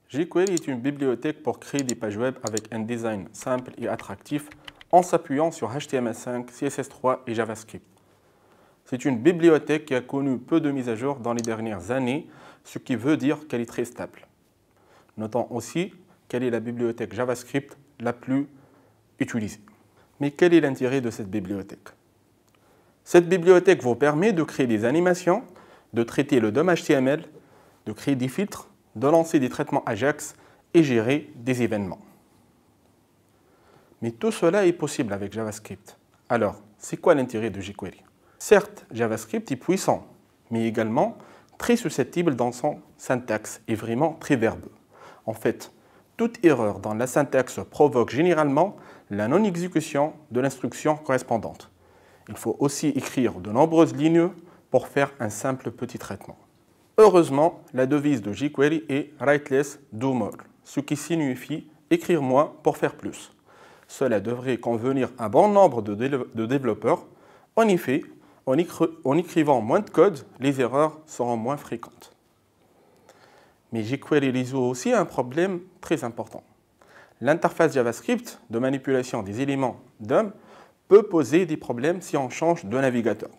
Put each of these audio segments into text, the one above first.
jQuery est une bibliothèque pour créer des pages web avec un design simple et attractif en s'appuyant sur HTML5, CSS3 et JavaScript. C'est une bibliothèque qui a connu peu de mises à jour dans les dernières années, ce qui veut dire qu'elle est très stable. Notons aussi qu'elle est la bibliothèque JavaScript la plus utilisée. Mais quel est l'intérêt de cette bibliothèque? Cette bibliothèque vous permet de créer des animations, de traiter le DOM HTML, de créer des filtres, de lancer des traitements Ajax et gérer des événements. Mais tout cela est possible avec JavaScript. Alors, c'est quoi l'intérêt de jQuery? Certes, JavaScript est puissant, mais également très susceptible dans son syntaxe et vraiment très verbeux. En fait, toute erreur dans la syntaxe provoque généralement la non-exécution de l'instruction correspondante. Il faut aussi écrire de nombreuses lignes pour faire un simple petit traitement. Heureusement, la devise de jQuery est « write less, do more », ce qui signifie « écrire moins pour faire plus ». Cela devrait convenir à un bon nombre de développeurs. En effet, en écrivant moins de code, les erreurs seront moins fréquentes. Mais jQuery résout aussi un problème très important. L'interface JavaScript de manipulation des éléments DOM peut poser des problèmes si on change de navigateur.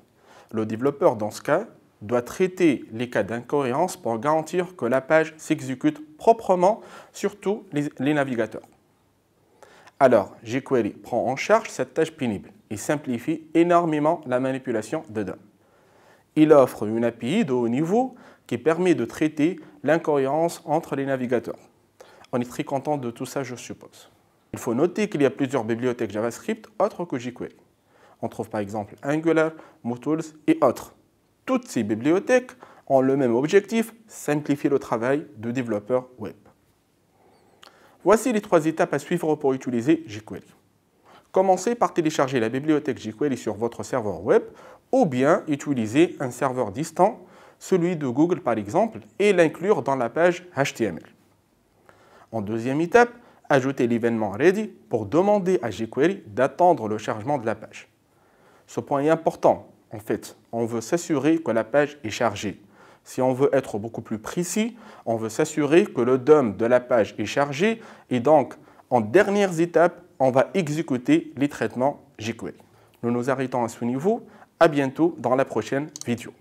Le développeur, dans ce cas, doit traiter les cas d'incohérence pour garantir que la page s'exécute proprement sur tous les navigateurs. Alors, jQuery prend en charge cette tâche pénible et simplifie énormément la manipulation de DOM. Il offre une API de haut niveau qui permet de traiter l'incohérence entre les navigateurs. On est très content de tout ça, je suppose. Il faut noter qu'il y a plusieurs bibliothèques JavaScript autres que jQuery. On trouve par exemple Angular, MooTools et autres. Toutes ces bibliothèques ont le même objectif, simplifier le travail de développeurs web. Voici les 3 étapes à suivre pour utiliser jQuery. Commencez par télécharger la bibliothèque jQuery sur votre serveur web ou bien utiliser un serveur distant, celui de Google par exemple, et l'inclure dans la page HTML. En deuxième étape, ajoutez l'événement Ready pour demander à jQuery d'attendre le chargement de la page. Ce point est important. En fait, on veut s'assurer que la page est chargée. Si on veut être beaucoup plus précis, on veut s'assurer que le DOM de la page est chargé et donc, en dernière étape, on va exécuter les traitements jQuery. Nous nous arrêtons à ce niveau. À bientôt dans la prochaine vidéo.